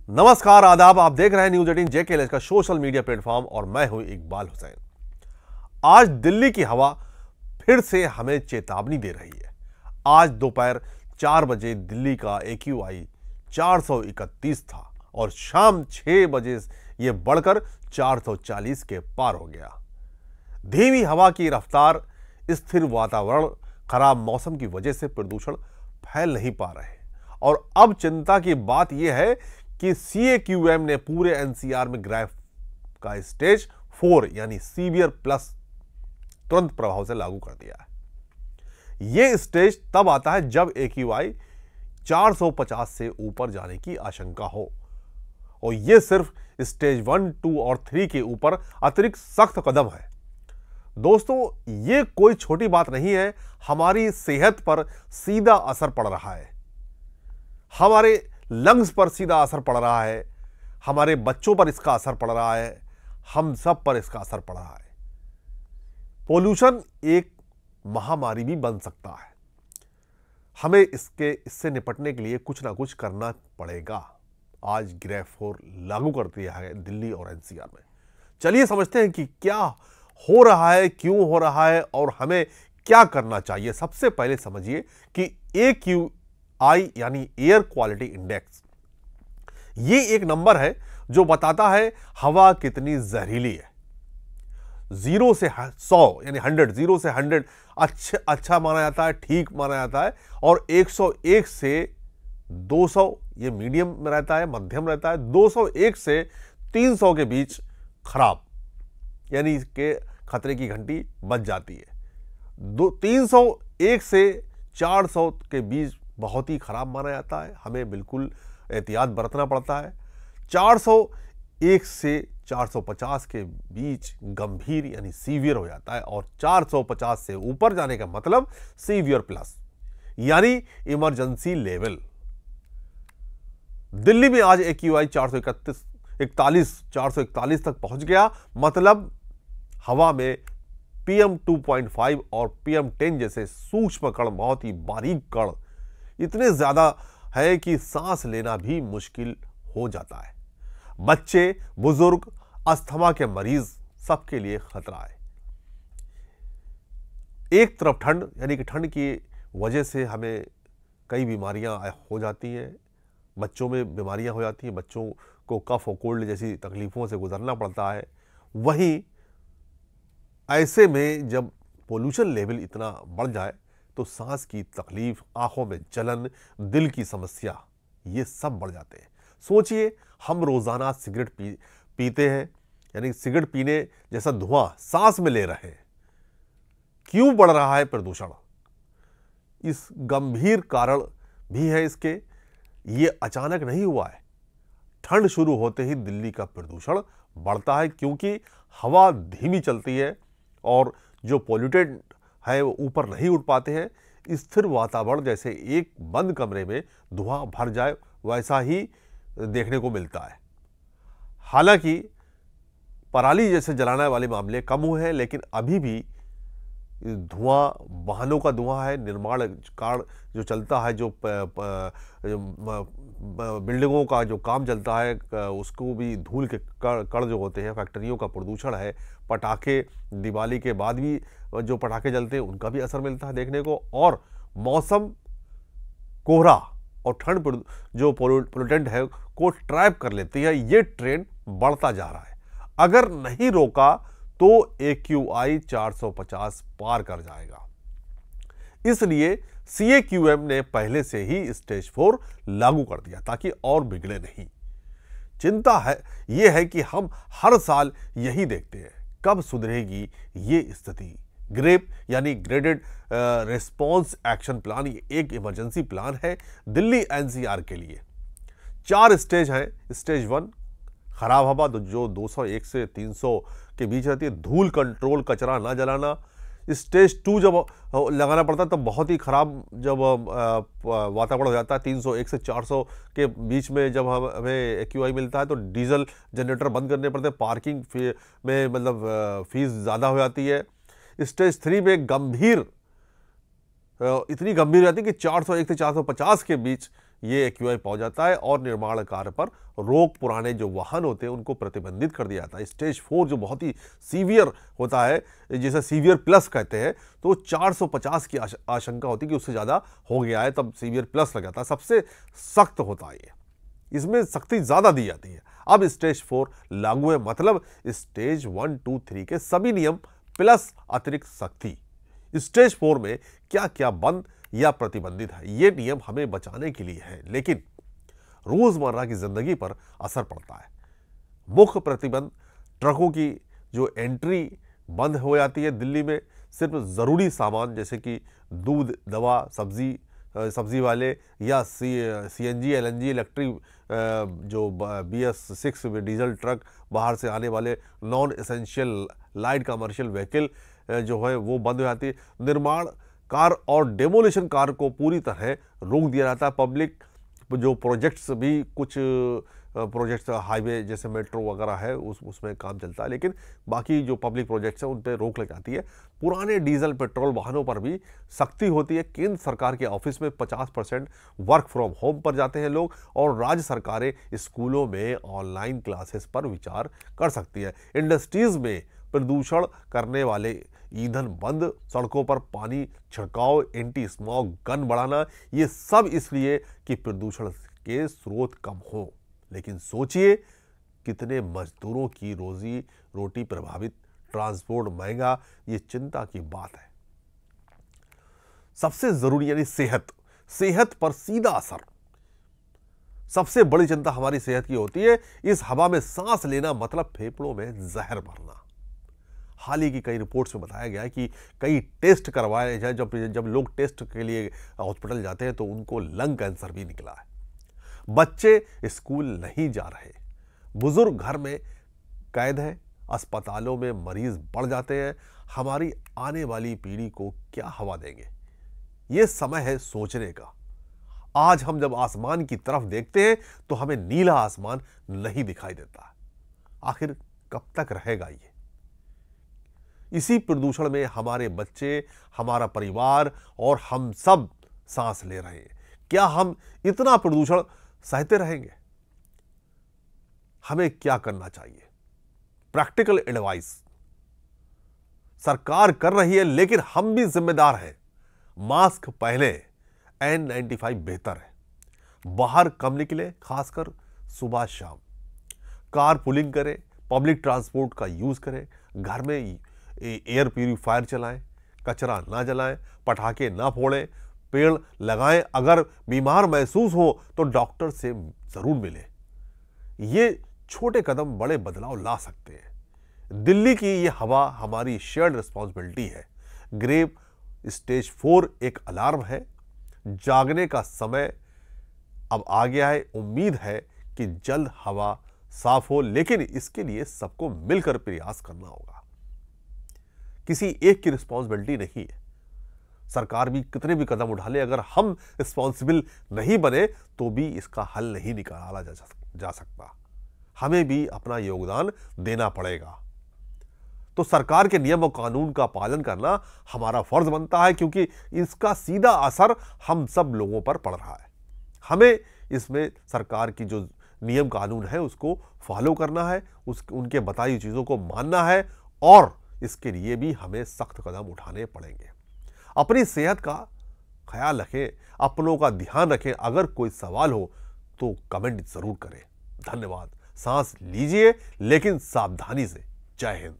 नमस्कार, आदाब। आप देख रहे हैं न्यूज 18 JKLS का सोशल मीडिया प्लेटफॉर्म और मैं हूं इकबाल हुसैन। आज दिल्ली की हवा फिर से हमें चेतावनी दे रही है। आज दोपहर 4 बजे दिल्ली का AQI 431 था और शाम 6 बजे यह बढ़कर 440 के पार हो गया। धीमी हवा की रफ्तार, स्थिर वातावरण, खराब मौसम की वजह से प्रदूषण फैल नहीं पा रहे और अब चिंता की बात यह है कि CAQM ने पूरे NCR में ग्राफ का स्टेज 4 यानी सीवियर प्लस तुरंत प्रभाव से लागू कर दिया है। यह स्टेज तब आता है जब AQI 450 से ऊपर जाने की आशंका हो और यह सिर्फ स्टेज 1, 2 और 3 के ऊपर अतिरिक्त सख्त कदम है। दोस्तों, यह कोई छोटी बात नहीं है। हमारी सेहत पर सीधा असर पड़ रहा है, हमारे लंग्स पर सीधा असर पड़ रहा है, हमारे बच्चों पर इसका असर पड़ रहा है, हम सब पर इसका असर पड़ रहा है। पोल्यूशन एक महामारी भी बन सकता है। हमें इससे निपटने के लिए कुछ ना कुछ करना पड़ेगा। आज ग्रेफ 4 लागू कर दिया है दिल्ली और NCR में। चलिए समझते हैं कि क्या हो रहा है, क्यों हो रहा है और हमें क्या करना चाहिए। सबसे पहले समझिए कि AQI यानी एयर क्वालिटी इंडेक्स, ये एक नंबर है जो बताता है हवा कितनी जहरीली है। 0 से 100 यानी 100, 0 से 100 अच्छा माना जाता है, ठीक माना जाता है, और 101 से 200 ये मीडियम में रहता है, मध्यम रहता है। 201 से 300 के बीच खराब यानी के खतरे की घंटी बज जाती है। 301 से 400 के बीच बहुत ही खराब माना जाता है, हमें बिल्कुल एहतियात बरतना पड़ता है। 401 से 450 के बीच गंभीर यानी सीवियर हो जाता है और 450 से ऊपर जाने का मतलब सीवियर प्लस यानी इमरजेंसी लेवल। दिल्ली में आज AQI 441 तक पहुंच गया, मतलब हवा में PM 2.5 और PM 10 जैसे सूक्ष्म कण, बहुत ही बारीक कण इतने ज्यादा है कि सांस लेना भी मुश्किल हो जाता है। बच्चे, बुजुर्ग, अस्थमा के मरीज, सबके लिए खतरा है। एक तरफ ठंड यानी कि ठंड की वजह से हमें कई बीमारियां हो जाती हैं, बच्चों में बीमारियां हो जाती हैं, बच्चों को कफ और कोल्ड जैसी तकलीफों से गुजरना पड़ता है। वहीं ऐसे में जब पोल्यूशन लेवल इतना बढ़ जाए तो सांस की तकलीफ, आंखों में जलन, दिल की समस्या, ये सब बढ़ जाते हैं। सोचिए, हम रोजाना सिगरेट पीते हैं यानी सिगरेट पीने जैसा धुआं सांस में ले रहे हैं। क्यों बढ़ रहा है प्रदूषण? इस गंभीर कारण भी है इसके। ये अचानक नहीं हुआ है। ठंड शुरू होते ही दिल्ली का प्रदूषण बढ़ता है क्योंकि हवा धीमी चलती है और जो पोल्यूटेड है वो ऊपर नहीं उठ पाते हैं। स्थिर वातावरण जैसे एक बंद कमरे में धुआं भर जाए वैसा ही देखने को मिलता है। हालांकि पराली जैसे जलाने वाले मामले कम हुए हैं, लेकिन अभी भी धुआं, वाहनों का धुआं है, निर्माण कार्य जो चलता है, जो बिल्डिंगों का जो काम चलता है, उसको भी धूल के कण जो होते हैं, फैक्ट्रियों का प्रदूषण है, पटाखे, दिवाली के बाद भी जो पटाखे जलते हैं उनका भी असर मिलता है देखने को। और मौसम, कोहरा और ठंड जो पोल्यूटेंट है को ट्रैप कर लेती है। ये ट्रेंड बढ़ता जा रहा है। अगर नहीं रोका तो AQI 450 पार कर जाएगा। इसलिए CAQM ने पहले से ही स्टेज 4 लागू कर दिया ताकि और बिगड़े नहीं। चिंता है यह है कि हम हर साल यही देखते हैं, कब सुधरेगी ये स्थिति। ग्रेप यानी ग्रेडेड रिस्पॉन्स एक्शन प्लान, ये एक इमरजेंसी प्लान है दिल्ली NCR के लिए। 4 स्टेज हैं। स्टेज 1 खराब हवा जो 201 से 300 के बीच रहती है, धूल कंट्रोल, कचरा ना जलाना। स्टेज 2 जब लगाना पड़ता है तब बहुत ही खराब जब वातावरण हो जाता है। 301 से 400 के बीच में जब हमें AQI मिलता है तो डीजल जनरेटर बंद करने पड़ते हैं, पार्किंग में मतलब फीस ज़्यादा हो जाती है। स्टेज 3 में गंभीर, इतनी गंभीर रहती है कि 401 से 450 के बीच ये एक्यूआई पहुंच जाता है और निर्माण कार्य पर रोक, पुराने जो वाहन होते हैं उनको प्रतिबंधित कर दिया जाता है। स्टेज 4 जो बहुत ही सीवियर होता है, जिसे सीवियर प्लस कहते हैं, तो 450 की आशंका होती है कि उससे ज़्यादा हो गया है, तब सीवियर प्लस लग जाता है। सबसे सख्त होता है ये, इसमें सख्ती ज़्यादा दी जाती है। अब स्टेज 4 लागू है, मतलब स्टेज 1, 2, 3 के सभी नियम प्लस अतिरिक्त सख्ती। स्टेज 4 में क्या क्या बंद या प्रतिबंधित है, ये नियम हमें बचाने के लिए है, लेकिन रोजमर्रा की जिंदगी पर असर पड़ता है। मुख्य प्रतिबंध, ट्रकों की जो एंट्री बंद हो जाती है दिल्ली में, सिर्फ ज़रूरी सामान जैसे कि दूध, दवा, सब्जी वाले या सीएनजी, एलएनजी, इलेक्ट्रिक जो BS6 डीजल ट्रक, बाहर से आने वाले non essential light commercial vehicle जो है वो बंद हो जाती है। निर्माण कार और डेमोलिशन कार को पूरी तरह रोक दिया जाता है। पब्लिक जो प्रोजेक्ट्स भी, कुछ प्रोजेक्ट्स हाईवे जैसे मेट्रो वगैरह है उसमें काम चलता है, लेकिन बाकी जो पब्लिक प्रोजेक्ट्स हैं उन पर रोक लग जाती है। पुराने डीजल पेट्रोल वाहनों पर भी सख्ती होती है। केंद्र सरकार के ऑफिस में 50% वर्क फ्रॉम होम पर जाते हैं लोग, और राज्य सरकारें स्कूलों में ऑनलाइन क्लासेस पर विचार कर सकती है। इंडस्ट्रीज में प्रदूषण करने वाले ईंधन बंद, सड़कों पर पानी छिड़काव, एंटी स्मॉग गन बढ़ाना, ये सब इसलिए कि प्रदूषण के स्रोत कम हो। लेकिन सोचिए कितने मजदूरों की रोजी रोटी प्रभावित, ट्रांसपोर्ट महंगा, ये चिंता की बात है। सबसे जरूरी यानी सेहत पर सीधा असर। सबसे बड़ी चिंता हमारी सेहत की होती है। इस हवा में सांस लेना मतलब फेफड़ों में जहर भरना। हाल ही की कई रिपोर्ट्स में बताया गया है कि कई टेस्ट करवाए जाए, जब लोग टेस्ट के लिए हॉस्पिटल जाते हैं तो उनको लंग कैंसर भी निकला है। बच्चे स्कूल नहीं जा रहे, बुजुर्ग घर में कैद है, अस्पतालों में मरीज बढ़ जाते हैं। हमारी आने वाली पीढ़ी को क्या हवा देंगे, ये समय है सोचने का। आज हम जब आसमान की तरफ देखते हैं तो हमें नीला आसमान नहीं दिखाई देता। आखिर कब तक रहेगा ये? इसी प्रदूषण में हमारे बच्चे, हमारा परिवार और हम सब सांस ले रहे हैं। क्या हम इतना प्रदूषण सहते रहेंगे? हमें क्या करना चाहिए? प्रैक्टिकल एडवाइस सरकार कर रही है, लेकिन हम भी जिम्मेदार हैं। मास्क पहने, N95 बेहतर है। बाहर कम निकले, खासकर सुबह शाम। कार पुलिंग करें, पब्लिक ट्रांसपोर्ट का यूज करें, घर में एयर प्यूरिफायर चलाएं, कचरा ना जलाएं, पटाखे ना फोड़ें, पेड़ लगाएं। अगर बीमार महसूस हो तो डॉक्टर से जरूर मिलें। ये छोटे कदम बड़े बदलाव ला सकते हैं। दिल्ली की ये हवा हमारी शेयर्ड रिस्पॉन्सिबिलिटी है। ग्रेव स्टेज 4 एक अलार्म है। जागने का समय अब आ गया है। उम्मीद है कि जल्द हवा साफ हो, लेकिन इसके लिए सबको मिलकर प्रयास करना होगा। किसी एक की रिस्पॉन्सिबिलिटी नहीं है। सरकार भी कितने भी कदम उठा ले, अगर हम रिस्पॉन्सिबल नहीं बने तो भी इसका हल नहीं निकाला जा सकता। हमें भी अपना योगदान देना पड़ेगा। तो सरकार के नियम और कानून का पालन करना हमारा फर्ज बनता है, क्योंकि इसका सीधा असर हम सब लोगों पर पड़ रहा है। हमें इसमें सरकार की जो नियम कानून है उसको फॉलो करना है, उनके बताई चीज़ों को मानना है, और इसके लिए भी हमें सख्त कदम उठाने पड़ेंगे। अपनी सेहत का ख्याल रखें, अपनों का ध्यान रखें। अगर कोई सवाल हो तो कमेंट जरूर करें। धन्यवाद। सांस लीजिए लेकिन सावधानी से। जय हिंद।